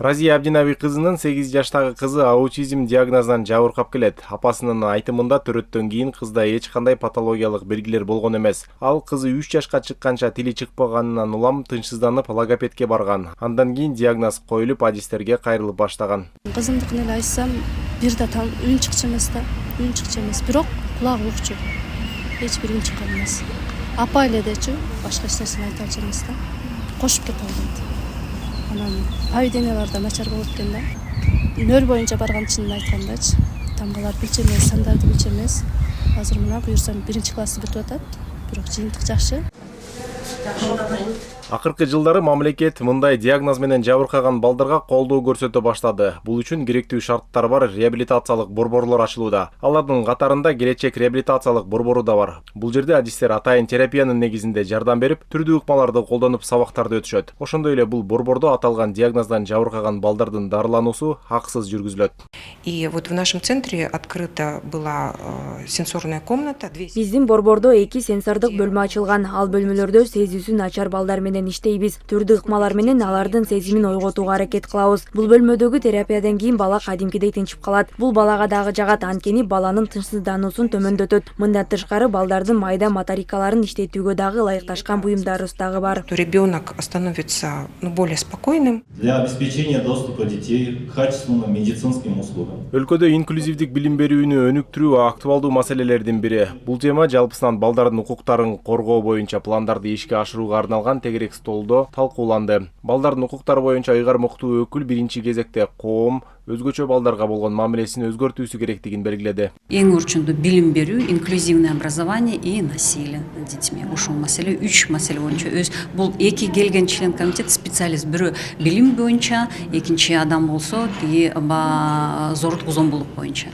Разия Абдинаби кызынын 8 жаштагы кызы аутизм диагнозунан жабыркап келет. Апасынын айтымында төрөттөн кийин кызда эч кандай патологиялык белгилер болгон эмес. Ал кызы 3 жашка чыкканча тили чыкпаганынан улам тынчсызданып логопедке барган. Андан кийин диагноз коюлуп, адистерге кайрылып баштаган. Кызымдыкын эле айтсам, бир да үн чыкчу эмес да, үн чыкчу эмес, бирок кулагы укчу. Эч бир үн чыккан эмес. Апа эле дечү, башка эч нерсени айта алчу эмес да. Кошуп кете алат. Анан поведениялар да начар болуп кеткен да. Нөл боюнча барган чынын айткандачы. Тамгалар билчү эмес, сандарды билчү эмес. Азыр мына буюрсам 1-классты бүтүп атат. Бирок жыйынтык жакшы. Акыркы жылдары мамлекет мындай диагноз менен жабыркаган балдарга колдоо көрсөтө баштады. Бул үчүн керектүү шарттар бар реабилитациялык борборлор ачылууда. Алардын катарында келечек реабилитациялык борбору да бар. Бул жерде адистер атайын терапиянын негизинде жардам берип, түрдүү ыкмаларды колдонуп сабактарды өтүшөт. Ошондой эле бул борбордо аталган диагноздан жабыркаган балдардын дарылануусу акысыз жүргүзүлөт. И вот в нашем центре открыта была сенсорная комната. Биздин борбордо 2 сенсордук бөлмө ачылган. Ал бөлмөлөрдө сезүүсү начар балдар менен иштейбиз. Түрдүү ыкмалар менен алардын сезимин ойготууга аракет кылабыз. Бул бөлмөдөгү терапиядан кийин бала кадимкидей тынчып калат. Бул балага дагы жагат, анткени баланын тынчсыздануусун төмөндөтөт. Мындан тышкары балдардын майда моторикаларын иштетүүгө дагы ылайыкташкан буюмдарыбыз дагы бар. Ребенок становится более спокойным. Для обеспечения доступа детей к качественным медицинским услугам. Өлкөдө инклюзивдик билим берүүнү өнүктүрүү актуалдуу маселелердин бири. Бул тема жалпысынан балдардын укуктарын коргоо боюнча пландарды ишке ашырууга арналган тегерек столдо талкууланды. Балдардын укуктары боюнча ыйгарым уктуу өкүл биринчи кезекте коом өзгөчө балдарга болгон мамилесин өзгөртүүсү керектигин белгиледи. Эң өрчүндүү билим берүү, инклюзивное образование и насилие над детьми. Ушул маселе 3 маселе боюнча бул 2 келген член комитет специалист, бирөө билим боюнча, экинчи адам болсо тиги зордук зомбулук боюнча.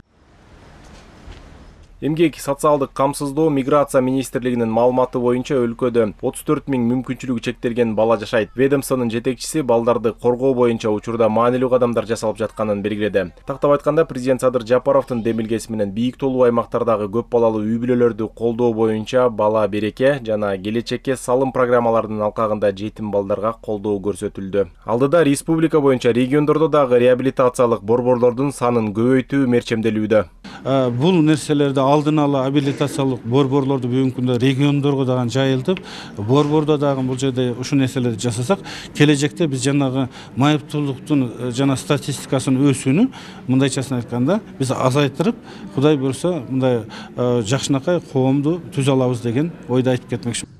Эмгек социалдык камсыздоо миграция министрлигинин маалыматы боюнча өлкөдө 34 000 мүмкүнчүлүгү чектелген бала жашайт. Ведомствонун жетекчиси балдарды коргоо боюнча учурда маанилүү кадамдар жасалып жатканын белгиледи. Тактап айтканда, президент Садыр Жапаровдун демилгеси менен бийик толуу аймактардагы көп балалуу үй бүлөлөрдү колдоо боюнча бала береке жана келечекке салым программаларынын алкагында жетим балдарга колдоо көрсөтүлдү. Алдыда республика боюнча региондордо дагы реабилитациялык борборлордун санын көбөйтүү мерчемделүүдө. Бул нерселерди алдын ала абилитациялык борборлорду бүгүнкү күндө региондорго дагы жайылтып, борбордо дагы бул жерде ушул нерселерди жасасак, келечекте биз жанагы майыптуулуктун жана статистикасынын өсүүнү мындайчасын айтканда биз азайтырып, Кудай буйрса мындай жакшынакай коомду түзө алабыз деген ойду айтып кетмекчимин.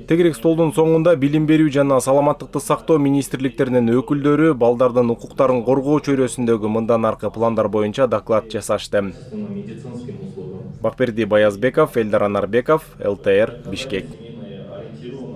Тегерек столдун соңунда билим берүү жана саламаттыкты сактоо министрликтеринин өкүлдөрү балдардын укуктарын коргоо чөйрөсүндөгү мындан аркы пландар боюнча доклад жасашты. Бакберди Баязбеков, Элдар Анарбеков, ЛТР, Бишкек.